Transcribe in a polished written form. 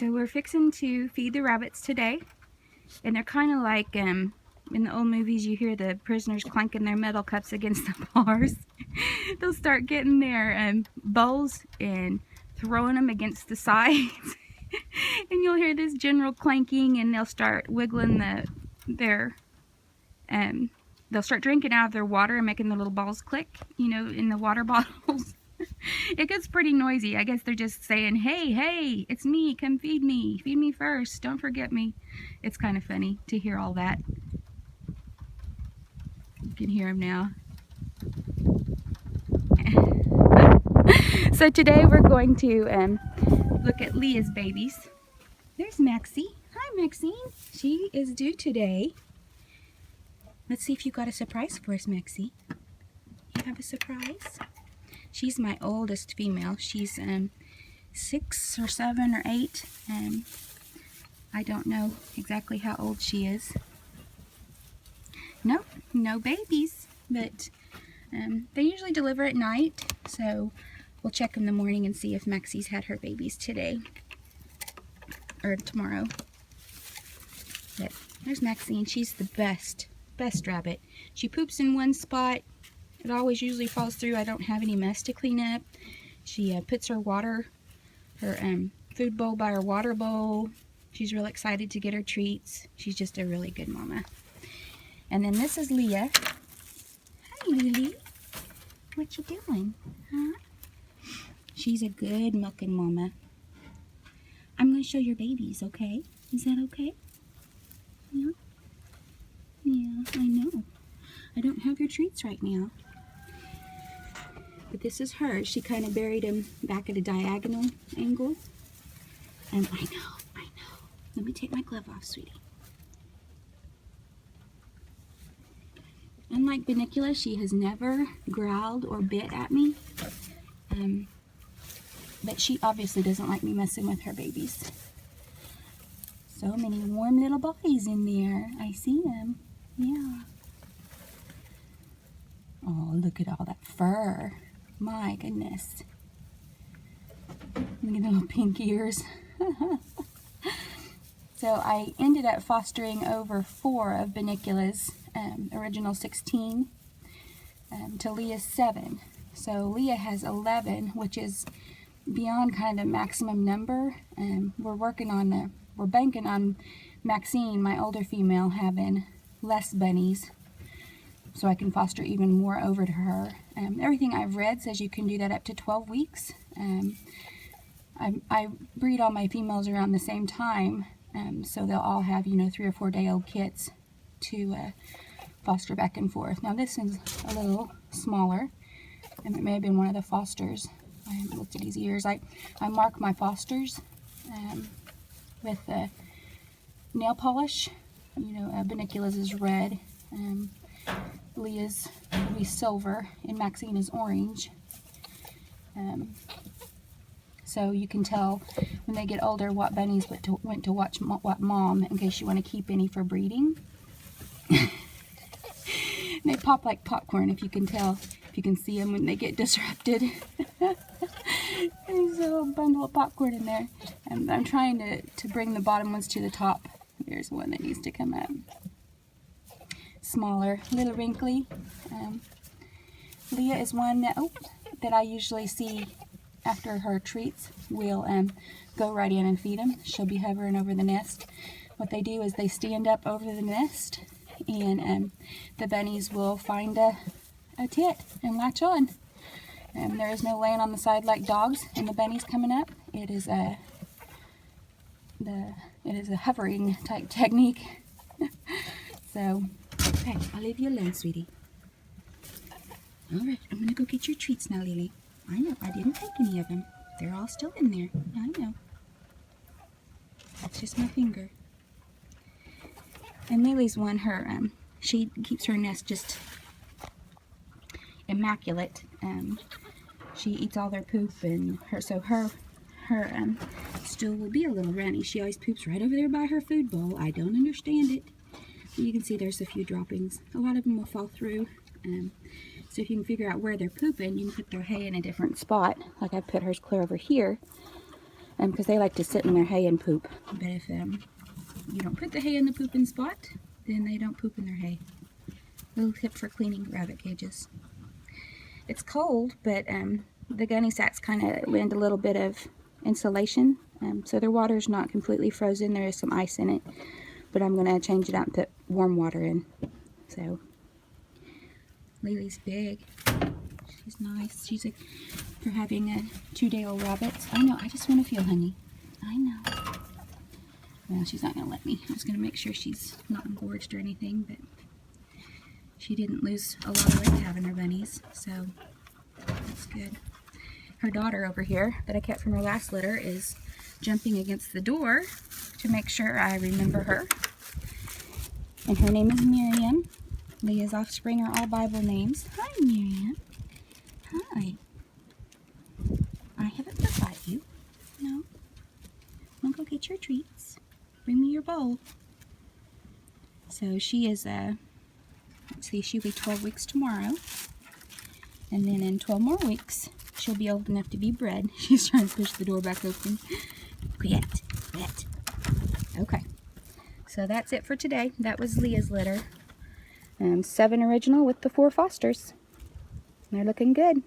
So we're fixing to feed the rabbits today, and they're kind of like in the old movies you hear the prisoners clanking their metal cups against the bars. They'll start getting their bowls and throwing them against the sides and you'll hear this general clanking, and they'll start wiggling their they'll start drinking out of their water and making the little balls click, you know, in the water bottles. It gets pretty noisy. I guess they're just saying, hey, hey, it's me, come feed me first, don't forget me. It's kind of funny to hear all that. You can hear them now. So today we're going to look at Leah's babies. There's Maxie. Hi, Maxine. She is due today. Let's see if you got a surprise for us, Maxie. You have a surprise? She's my oldest female. She's 6 or 7 or 8. I don't know exactly how old she is. Nope, no babies, but they usually deliver at night, so we'll check in the morning and see if Maxie's had her babies today or tomorrow. But there's Maxine. She's the best rabbit. She poops in one spot. It always usually falls through. I don't have any mess to clean up. She puts her food bowl by her water bowl. She's real excited to get her treats. She's just a really good mama. And then this is Leah. Hi, Lily. What you doing? Huh? She's a good milking mama. I'm going to show your babies, okay? Is that okay? Yeah? Yeah, I know. I don't have your treats right now. But this is her. She kind of buried him back at a diagonal angle. And I know. Let me take my glove off, sweetie. Unlike Bunnicula, she has never growled or bit at me. But she obviously doesn't like me messing with her babies. So many warm little boys in there. I see them. Yeah. Oh, look at all that fur. My goodness. Look at the little pink ears. So I ended up fostering over 4 of Bunnicula's original 16 to Leah's 7. So Leah has 11, which is beyond kind of the maximum number. We're banking on Maxine, my older female, having less bunnies, so I can foster even more over to her. Everything I've read says you can do that up to 12 weeks. I breed all my females around the same time, so they'll all have, 3 or 4 day old kits to foster back and forth. Now this is a little smaller, and it may have been one of the fosters. I haven't looked at his ears. I mark my fosters with nail polish. Bunnicula's is red. Leah's will be silver, and Maxine is orange. So you can tell when they get older what bunnies went to watch what mom, in case you want to keep any for breeding. They pop like popcorn, if you can tell, if you can see them when they get disrupted. There's a little bundle of popcorn in there. And I'm trying to bring the bottom ones to the top. There's one that needs to come up. Smaller, a little wrinkly. Leah is one that I usually see after her treats. We'll go right in and feed them. She'll be hovering over the nest. What they do is they stand up over the nest, and the bunnies will find a tit and latch on. There is no laying on the side like dogs and the bunnies coming up. It is a hovering type technique. So, okay, I'll leave you alone, sweetie. All right, I'm gonna go get your treats now, Lily. I know, I didn't take any of them. They're all still in there. I know. That's just my finger. And Lily's one, she keeps her nest just immaculate. She eats all their poop, and her stool will be a little runny. She always poops right over there by her food bowl. I don't understand it. You can see there's a few droppings. A lot of them will fall through. So if you can figure out where they're pooping, you can put their hay in a different spot. Like I put hers clear over here. because they like to sit in their hay and poop. But if you don't put the hay in the pooping spot, then they don't poop in their hay. Little tip for cleaning rabbit cages. It's cold, but the gunny sacks kind of lend a little bit of insulation, so their water's not completely frozen. There is some ice in it, but I'm going to change it out and put warm water in. So Lily's big. She's nice. She's like, for having a 2-day-old rabbit. I know, I just want to feel honey. I know. Well, she's not going to let me. I was going to make sure she's not engorged or anything, but she didn't lose a lot of weight having her bunnies, so that's good. Her daughter over here that I kept from her last litter is jumping against the door to make sure I remember her. And her name is Miriam. Leah's offspring are all Bible names. Hi, Miriam. Hi. I haven't forgot you. No. Wanna go get your treats? Bring me your bowl. So she is, let's see, she'll be 12 weeks tomorrow. And then in 12 more weeks, she'll be old enough to be bred. She's trying to push the door back open. Quiet, quiet. Okay. So that's it for today. That was Leah's litter. 7 original with the 4 fosters. They're looking good.